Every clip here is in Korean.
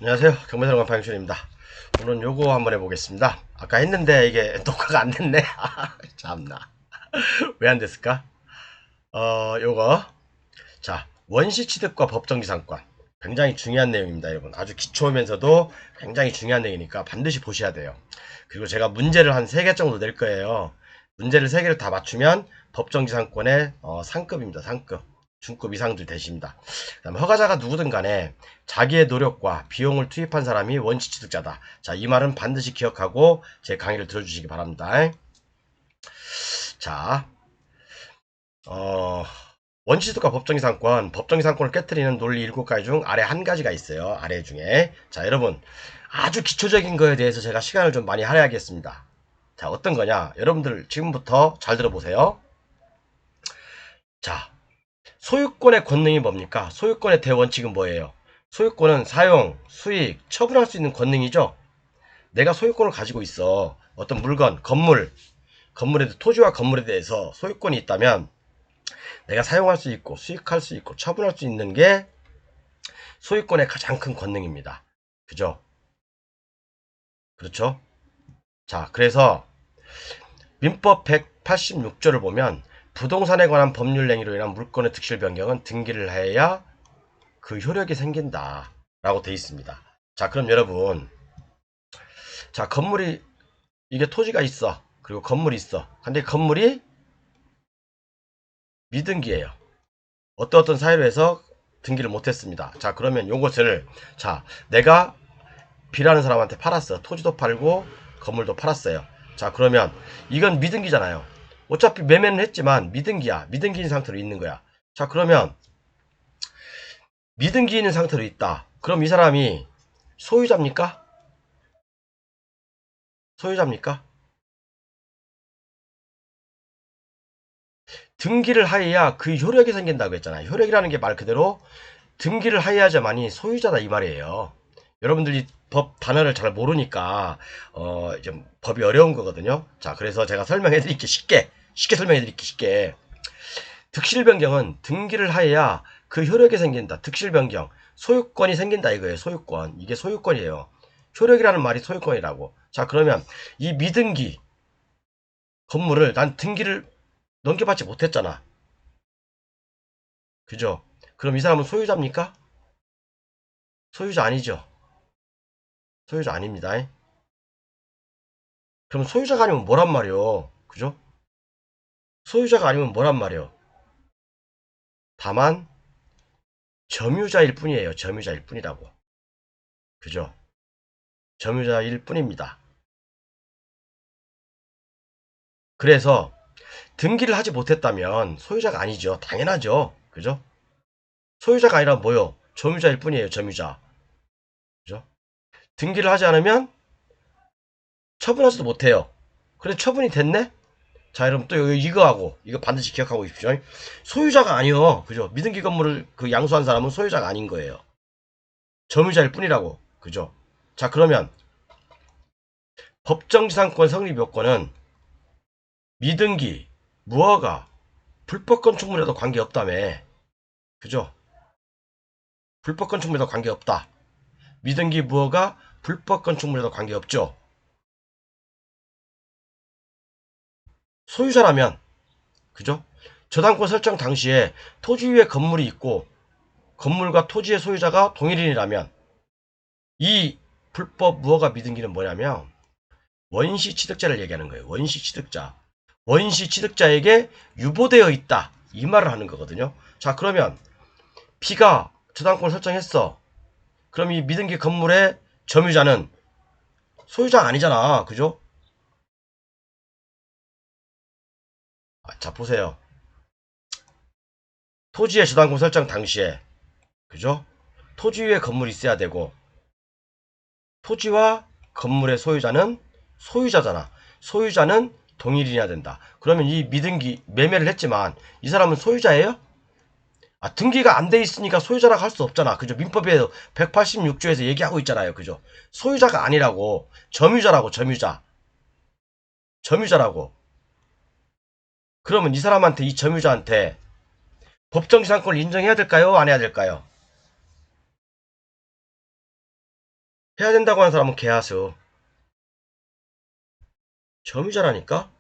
안녕하세요. 경매사령관 방영준입니다. 오늘은 요거 한번 해보겠습니다. 아까 했는데 이게 녹화가 안 됐네. 참나. 왜 안 됐을까? 요거. 자, 원시 취득과 법정지상권. 굉장히 중요한 내용입니다, 여러분. 아주 기초면서도 굉장히 중요한 내용이니까 반드시 보셔야 돼요. 그리고 제가 문제를 한 3개 정도 낼 거예요. 문제를 3개를 다 맞추면 법정지상권의 상급입니다, 상급. 중급 이상들 되십니다. 그다음 허가자가 누구든 간에 자기의 노력과 비용을 투입한 사람이 원시취득자다. 자, 이 말은 반드시 기억하고 제 강의를 들어주시기 바랍니다. 자, 원시취득과 법정이상권, 법정이상권을 깨뜨리는 논리 7가지 중 아래 한 가지가 있어요. 아래 중에. 자, 여러분, 아주 기초적인 거에 대해서 제가 시간을 좀 많이 할애하겠습니다. 자, 어떤 거냐? 여러분들 지금부터 잘 들어보세요. 자, 소유권의 권능이 뭡니까? 소유권의 대원칙은 뭐예요? 소유권은 사용, 수익, 처분할 수 있는 권능이죠. 내가 소유권을 가지고 있어. 어떤 물건, 건물에 토지와 건물에 대해서 소유권이 있다면 내가 사용할 수 있고 수익할 수 있고 처분할 수 있는 게 소유권의 가장 큰 권능입니다. 그죠? 그렇죠? 자, 그래서 민법 186조를 보면 부동산에 관한 법률 행위로 인한 물권의 득실 변경은 등기를 해야 그 효력이 생긴다 라고 되어 있습니다. 자, 그럼 여러분, 자, 건물이, 이게 토지가 있어. 그리고 건물이 있어. 근데 건물이 미등기예요. 어떤 사유로 해서 등기를 못했습니다. 자, 그러면 요것을, 자, 내가 B라는 사람한테 팔았어. 토지도 팔고 건물도 팔았어요. 자, 그러면 이건 미등기잖아요. 어차피 매매는 했지만 미등기야. 미등기인 상태로 있는 거야. 자, 그러면 미등기인 상태로 있다. 그럼 이 사람이 소유자입니까? 소유자입니까? 등기를 하여야 그 효력이 생긴다고 했잖아요. 효력이라는 게 말 그대로 등기를 하여야지만이 소유자다 이 말이에요. 여러분들이 법 단어를 잘 모르니까 좀 법이 어려운 거거든요. 자, 그래서 제가 설명해 드릴게 쉽게 설명해 드릴게 쉽게. 득실 변경은 등기를 하여야 그 효력이 생긴다. 득실 변경. 소유권이 생긴다 이거예요. 소유권. 이게 소유권이에요. 효력이라는 말이 소유권이라고. 자, 그러면 이 미등기 건물을 난 등기를 넘겨받지 못했잖아. 그죠? 그럼 이 사람은 소유자입니까? 소유자 아니죠. 소유자 아닙니다. 그럼 소유자가 아니면 뭐란 말이요? 그죠? 소유자가 아니면 뭐란 말이요? 다만 점유자일 뿐이에요. 점유자일 뿐이라고. 그죠? 점유자일 뿐입니다. 그래서 등기를 하지 못했다면 소유자가 아니죠. 당연하죠. 그죠? 소유자가 아니라 뭐요? 점유자일 뿐이에요. 점유자. 그죠? 등기를 하지 않으면 처분하지도 못해요. 그래 처분이 됐네? 자, 여러분 또 이거하고 이거 반드시 기억하고 있십시오. 소유자가 아니요. 그죠? 미등기 건물을 그 양수한 사람은 소유자가 아닌 거예요. 점유자일 뿐이라고. 그죠? 자, 그러면 법정지상권 성립 요건은 미등기, 무허가, 불법 건축물에도 관계없다며. 그죠? 불법 건축물에도 관계없다. 미등기, 무허가, 불법 건축물에도 관계없죠. 소유자라면, 그죠? 저당권 설정 당시에 토지 위에 건물이 있고 건물과 토지의 소유자가 동일인이라면 이 불법 무허가 미등기는 뭐냐면 원시 취득자를 얘기하는 거예요. 원시 취득자. 원시 취득자에게 유보되어 있다. 이 말을 하는 거거든요. 자, 그러면 B가 저당권을 설정했어. 그럼 이 미등기 건물의 점유자는 소유자가 아니잖아. 그죠? 자, 보세요. 토지의 저당권 설정 당시에, 그죠? 토지 위에 건물이 있어야 되고, 토지와 건물의 소유자는 소유자잖아. 소유자는 동일인해야 된다. 그러면 이 미등기, 매매를 했지만, 이 사람은 소유자예요? 아, 등기가 안 돼 있으니까 소유자라고 할 수 없잖아. 그죠? 민법에 186조에서 얘기하고 있잖아요. 그죠? 소유자가 아니라고. 점유자라고, 점유자. 점유자라고. 그러면 이 사람한테, 이 점유자한테 법정지상권을 인정해야 될까요? 안 해야 될까요? 해야 된다고 하는 사람은 계하수. 점유자라니까?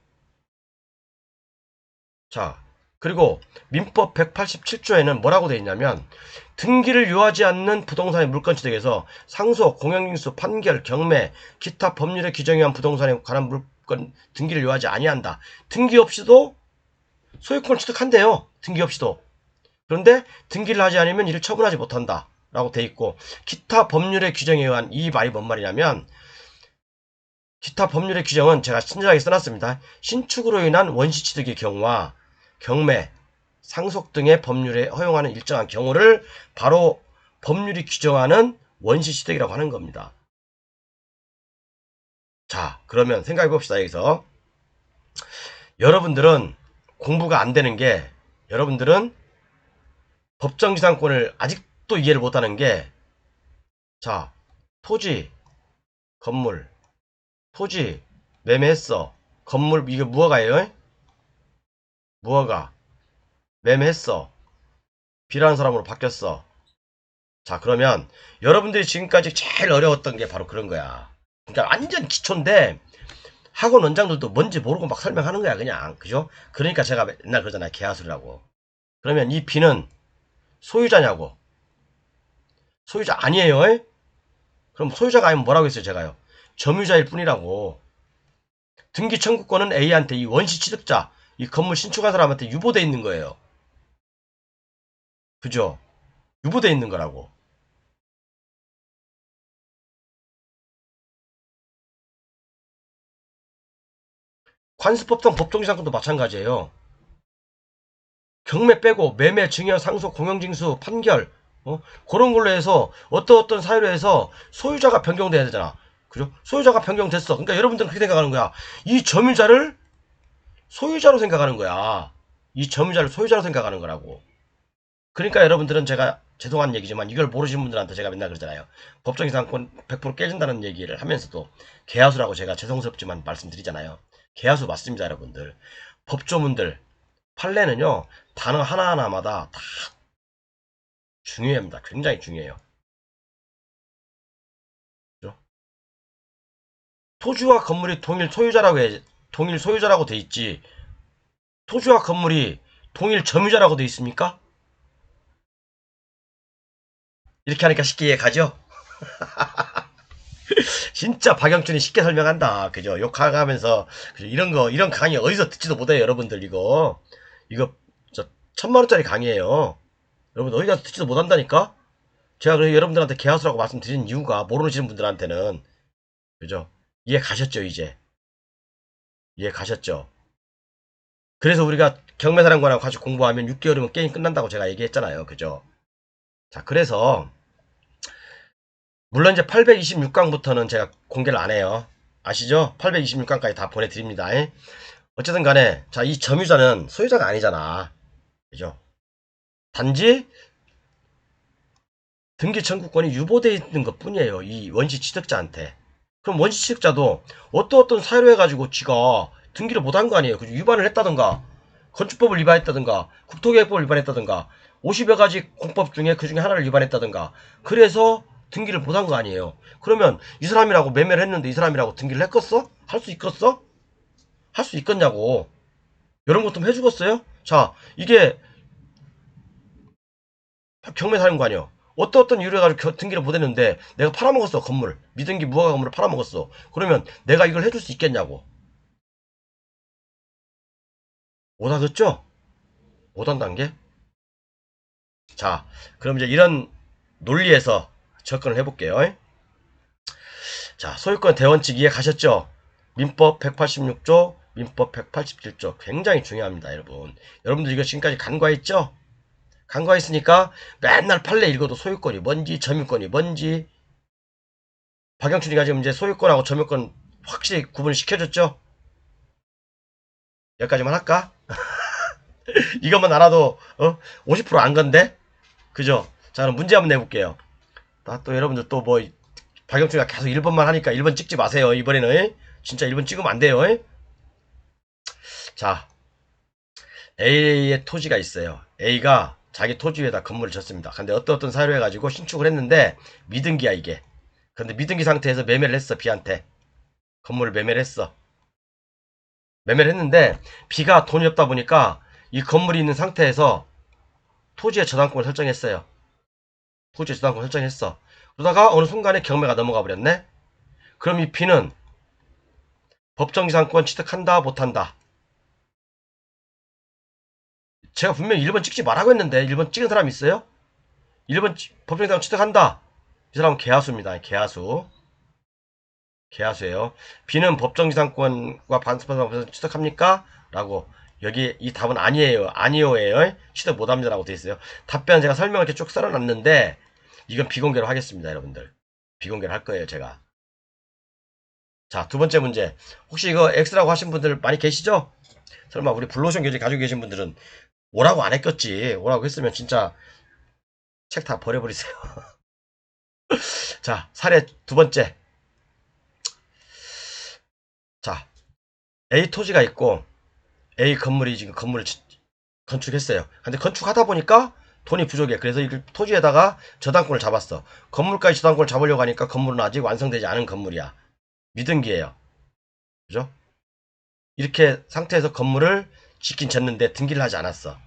자, 그리고 민법 187조에는 뭐라고 되어 있냐면 등기를 요하지 않는 부동산의 물권취득에서 상속, 공영징수, 판결, 경매, 기타 법률에 규정에 의한 부동산에 관한 물권 등기를 요하지 아니한다. 등기 없이도 소유권을 취득한대요. 등기 없이도. 그런데 등기를 하지 않으면 이를 처분하지 못한다. 라고 돼 있고 기타 법률의 규정에 의한 이 말이 뭔 말이냐면 기타 법률의 규정은 제가 친절하게 써놨습니다. 신축으로 인한 원시취득의 경우와 경매, 상속 등의 법률에 허용하는 일정한 경우를 바로 법률이 규정하는 원시취득이라고 하는 겁니다. 자, 그러면 생각해 봅시다. 여기서 여러분들은 공부가 안 되는 게 여러분들은 법정지상권을 아직도 이해를 못하는 게 자, 토지, 건물, 토지 매매했어. 건물 이게 무허가예요? 무허가 매매했어. B라는 사람으로 바뀌었어. 자, 그러면 여러분들이 지금까지 제일 어려웠던 게 바로 그런 거야. 그러니까 완전 기초인데 학원 원장들도 뭔지 모르고 막 설명하는 거야 그냥. 그죠? 그러니까 제가 맨날 그러잖아요. 개하술이라고. 그러면 이 B는 소유자냐고. 소유자 아니에요. 에? 그럼 소유자가 아니면 뭐라고 했어요 제가요? 점유자일 뿐이라고. 등기 청구권은 A한테 이 원시 취득자 이 건물 신축한 사람한테 유보돼 있는 거예요. 그죠? 유보돼 있는 거라고. 관습법상 법정지상권도 마찬가지예요. 경매 빼고 매매, 증여, 상속, 공영징수, 판결 그런 걸로 해서 어떤 사유로 해서 소유자가 변경돼야 되잖아. 그죠? 소유자가 변경됐어. 그러니까 여러분들은 그렇게 생각하는 거야. 이 점유자를 소유자로 생각하는 거야. 이 점유자를 소유자로 생각하는 거라고. 그러니까 여러분들은 제가 죄송한 얘기지만 이걸 모르시는 분들한테 제가 맨날 그러잖아요. 법정이상권 100% 깨진다는 얘기를 하면서도 개하수라고 제가 죄송스럽지만 말씀드리잖아요. 개하수 맞습니다, 여러분들. 법조문들 판례는요. 단어 하나하나마다 다 중요합니다. 굉장히 중요해요. 그죠? 토지와 건물이 동일 소유자라고 돼 있지. 토지와 건물이 동일 점유자라고 돼 있습니까? 이렇게 하니까 쉽게 이해가죠? 진짜 박영준이 쉽게 설명한다. 그죠? 욕하면서 이런 강의 어디서 듣지도 못해요, 여러분들 이거 저 1000만원짜리 강의예요. 여러분 어디 가서 듣지도 못한다니까? 제가 그래서 여러분들한테 개하수라고 말씀드리는 이유가 모르시는 분들한테는 그죠? 이해 가셨죠, 이제? 이해 가셨죠? 그래서 우리가 경매사령관하고 같이 공부하면 6개월이면 게임 끝난다고 제가 얘기했잖아요. 그죠? 자, 그래서 물론 이제 826강부터는 제가 공개를 안 해요. 아시죠? 826강까지 다 보내드립니다. 어쨌든 간에 자, 이 점유자는 소유자가 아니잖아. 그죠? 단지 등기 청구권이 유보되어 있는 것 뿐이에요. 이 원시 취득자한테. 그럼 원시 취득자도 어떤 사유로 해가지고 지가 등기를 못한 거 아니에요. 그죠? 위반을 했다든가 건축법을 위반했다든가 국토계획법을 위반했다든가 50여 가지 공법 중에 그 중에 하나를 위반했다든가 그래서 등기를 못한 거 아니에요. 그러면 이 사람이라고 매매를 했는데 이 사람이라고 등기를 했겠어? 할 수 있겠어? 할 수 있겠냐고. 이런 것 좀 해주겠어요? 자, 이게 경매사령관이요. 어떤 이유로 해가지고 등기를 못했는데 내가 팔아먹었어 건물 미등기 무허가 건물을 팔아먹었어. 그러면 내가 이걸 해줄 수 있겠냐고. 못하겠죠? 못한다는 게? 자, 그럼 이제 이런 논리에서 접근을 해볼게요. 자, 소유권 대원칙 이해 가셨죠? 민법 186조, 민법 187조 굉장히 중요합니다, 여러분. 여러분들 이거 지금까지 간과했죠? 간과했으니까 맨날 판례 읽어도 소유권이 뭔지, 점유권이 뭔지. 박영춘이가 지금 이제 소유권하고 점유권 확실히 구분을 시켜줬죠? 여기까지만 할까? 이것만 알아도 50%안 건데? 그죠? 자, 그럼 문제 한번 내볼게요. 또 여러분들 또 뭐 박영준이가 계속 1번만 하니까 1번 찍지 마세요. 이번에는 진짜 1번 찍으면 안 돼요. 자, A의 토지가 있어요. A가 자기 토지 위에다 건물을 졌습니다. 근데 어떤 사유로 해가지고 신축을 했는데 미등기야 이게. 근데 미등기 상태에서 매매를 했어. B한테. 건물을 매매를 했어. 매매를 했는데 B가 돈이 없다 보니까 이 건물이 있는 상태에서 토지의 저당권을 설정했어요. 토지의 저당권을 설정했어. 그러다가 어느 순간에 경매가 넘어가 버렸네. 그럼 이 B는 법정지상권 취득한다 못한다. 제가 분명히 1번 찍지 말라고 했는데 1번 찍은 사람 있어요? 1번 법정지상권 취득한다. 이 사람은 개하수입니다. 개하수. 개하수예요. B는 법정지상권과 반스파상 취득합니까? 라고. 여기 이 답은 아니에요. 아니오예요. 취득 못합니다. 라고 되어 있어요. 답변 제가 설명을 이렇게 쭉 써놨는데 이건 비공개로 하겠습니다. 여러분들. 비공개로 할 거예요. 제가. 자, 두 번째 문제. 혹시 이거 X라고 하신 분들 많이 계시죠? 설마 우리 블루오션 교재 가지고 계신 분들은 오라고 안 했겠지. 오라고 했으면 진짜 책 다 버려버리세요. 자, 사례 두 번째. 자, A 토지가 있고 A 건물이 지금 건물을 건축했어요. 근데 건축하다 보니까 돈이 부족해. 그래서 이 토지에다가 저당권을 잡았어. 건물까지 저당권을 잡으려고 하니까 건물은 아직 완성되지 않은 건물이야. 미등기예요. 그죠? 이렇게 상태에서 건물을 짓긴 졌는데 등기를 하지 않았어.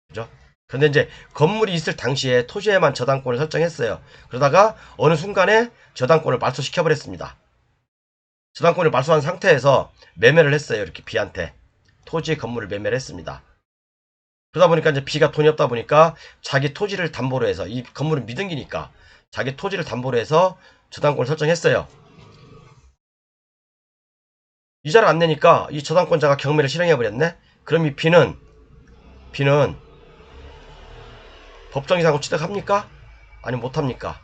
그죠? 근데 이제 건물이 있을 당시에 토지에만 저당권을 설정했어요. 그러다가 어느 순간에 저당권을 말소시켜버렸습니다. 저당권을 말소한 상태에서 매매를 했어요. 이렇게 B한테. 토지 건물을 매매를 했습니다. 그러다 보니까 이제 B가 돈이 없다 보니까 자기 토지를 담보로 해서 이 건물은 미등기니까 자기 토지를 담보로 해서 저당권을 설정했어요. 이자를 안 내니까 이 저당권자가 경매를 실행해버렸네? 그럼 이 B는 법정이상권 취득합니까? 아니면 못합니까?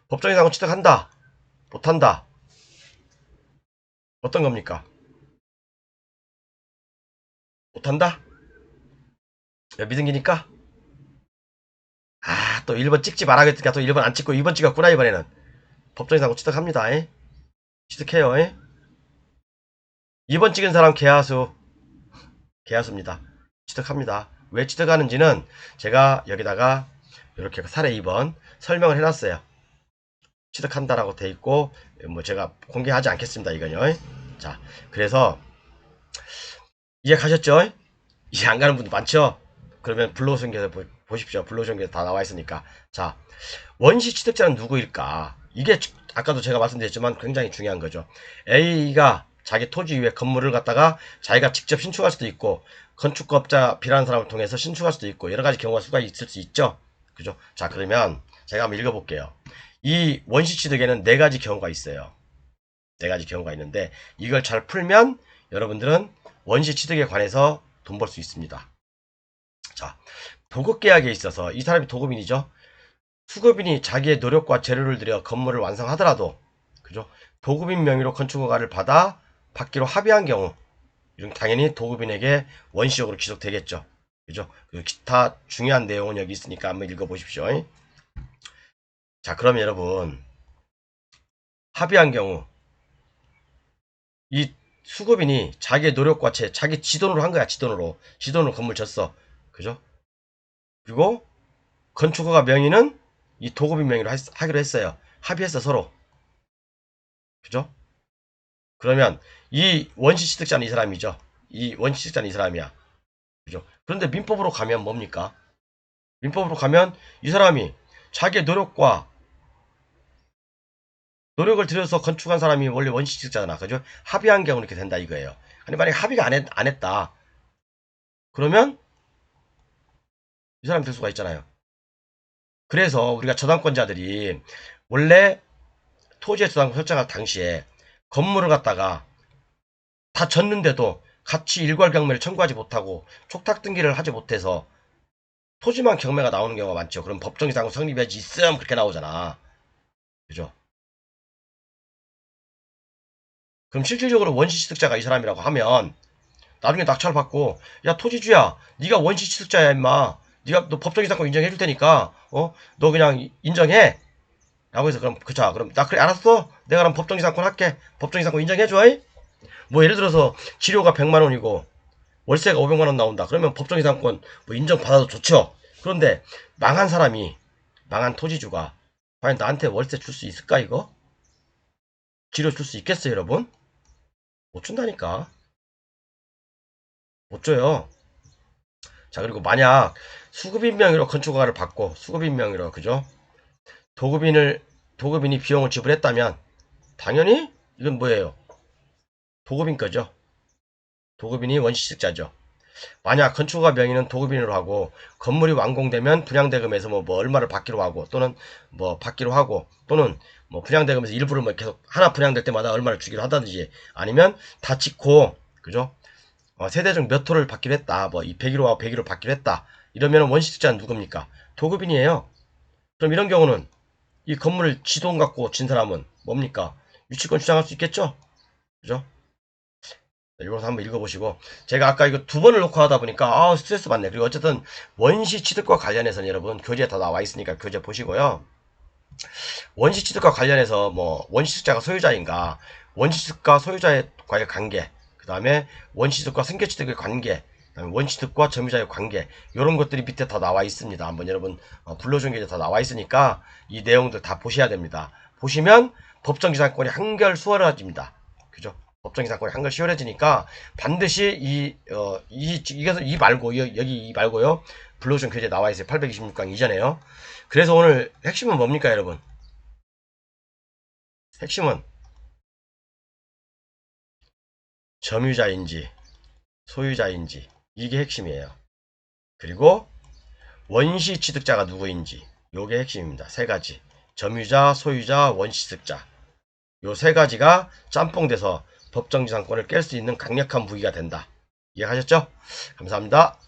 법정이상권 취득한다. 못한다. 어떤 겁니까? 못한다? 미등기니까? 아, 또 1번 찍지 말아야겠으니까 또 1번 안 찍고 2번 찍었구나, 이번에는. 법정이상권 취득합니다. 취득해요. 2번 찍은 사람 개하수. 개하수입니다. 취득합니다. 왜 취득하는지는 제가 여기다가 이렇게 사례 2번 설명을 해놨어요. 취득한다라고 돼 있고 뭐 제가 공개하지 않겠습니다. 이건요. 자, 그래서 이해가셨죠? 이해 안 가는 분도 많죠? 그러면 블루오션에서 보십시오. 블루오션에서 다 나와 있으니까. 자, 원시 취득자는 누구일까? 이게 아까도 제가 말씀드렸지만 굉장히 중요한 거죠. A가 자기 토지 위에 건물을 갖다가 자기가 직접 신축할 수도 있고 건축업자 B라는 사람을 통해서 신축할 수도 있고 여러 가지 경우가 수가 있을 수 있죠. 그죠? 자, 그러면 제가 한번 읽어볼게요. 이 원시 취득에는 네 가지 경우가 있어요. 네 가지 경우가 있는데 이걸 잘 풀면 여러분들은 원시 취득에 관해서 돈 벌 수 있습니다. 자, 도급계약에 있어서 이 사람이 도급인이죠. 수급인이 자기의 노력과 재료를 들여 건물을 완성하더라도 그죠? 도급인 명의로 건축허가를 받아 받기로 합의한 경우 이런 당연히 도급인에게 원시적으로 귀속되겠죠. 그죠? 기타 중요한 내용은 여기 있으니까 한번 읽어보십시오. 자, 그러면 여러분 합의한 경우 이 수급인이 자기의 노력과 자기 지돈으로 한 거야. 지돈으로 건물 졌어. 그죠? 그리고 건축허가 명의는 이 도급인 명의로 하기로 했어요. 합의했어 서로. 그죠? 그러면 이 원시 취득자는 이 사람이죠. 이 원시 취득자는 이 사람이야. 그죠? 그런데 민법으로 가면 뭡니까? 민법으로 가면 이 사람이 자기의 노력을 들여서 건축한 사람이 원래 원시 취득자잖아. 그죠? 합의한 경우 이렇게 된다 이거예요. 아니 만약에 합의가 안 했다. 그러면 이 사람이 될 수가 있잖아요. 그래서 우리가 저당권자들이 원래 토지의 저당권 설정할 당시에 건물을 갖다가 다 졌는데도 같이 일괄 경매를 청구하지 못하고 촉탁 등기를 하지 못해서 토지만 경매가 나오는 경우가 많죠. 그럼 법정이상권 성립해야지 있음 그렇게 나오잖아. 그죠? 그럼 실질적으로 원시 취득자가 이 사람이라고 하면 나중에 낙찰 받고 야 토지주야 네가 원시 취득자야 임마. 너 법정이상권 인정해줄 테니까 너 그냥 인정해. 라고 해서 그럼 나 그래 알았어. 내가 그럼 법정이상권 할게. 법정이상권 인정해줘. 뭐 예를 들어서 치료가 100만원이고 월세가 500만원 나온다. 그러면 법정이상권 뭐 인정받아도 좋죠. 그런데 망한 토지주가 과연 나한테 월세 줄 수 있을까 이거? 지료 줄 수 있겠어요 여러분? 못 준다니까. 못 줘요. 자, 그리고 만약 수급인 명의로 건축허가를 받고 수급인 명의로 그죠? 도급인이 비용을 지불했다면 당연히 이건 뭐예요? 도급인 거죠. 도급인이 원시직자죠. 만약 건축허가 명의는 도급인으로 하고 건물이 완공되면 분양대금에서 뭐 얼마를 받기로 하고 또는 뭐 받기로 하고 또는 뭐 분양대금에서 일부를 뭐 계속 하나 분양될 때마다 얼마를 주기로 하다든지 아니면 다 찍고 그죠? 세대중 몇 호를 받기로 했다. 뭐 이 101호와 101호 받기로 했다. 이러면 원시직자는 누굽니까? 도급인이에요. 그럼 이런 경우는 이 건물을 지돈 갖고 진 사람은 뭡니까? 유치권 주장할 수 있겠죠? 그죠? 이거 한번 읽어보시고 제가 아까 이거 두 번을 놓고 하다 보니까 스트레스 받네. 그리고 어쨌든 원시 취득과 관련해서는 여러분 교재에 다 나와 있으니까 교재 보시고요. 원시 취득과 관련해서 뭐 원시 취득자가 소유자인가, 원시 취득과 소유자의 과의 관계, 그 다음에 원시 취득과 생계 취득의 관계, 그다음에 원시 취득과 점유자의 관계 이런 것들이 밑에 다 나와 있습니다. 한번 여러분 불러준 교재 다 나와 있으니까 이 내용들 다 보셔야 됩니다. 보시면 법정기산권이 한결 수월해집니다. 그죠? 법정기산권이 한결 수월해지니까 반드시 이 말고 여기 이 말고요. 불러준 교재 나와 있어요. 826강 이전에요. 그래서 오늘 핵심은 뭡니까 여러분? 핵심은 점유자인지 소유자인지 이게 핵심이에요. 그리고 원시 취득자가 누구인지 요게 핵심입니다. 세 가지. 점유자, 소유자, 원시 취득자. 요 세 가지가 짬뽕돼서 법정지상권을 깰 수 있는 강력한 무기가 된다. 이해하셨죠? 감사합니다.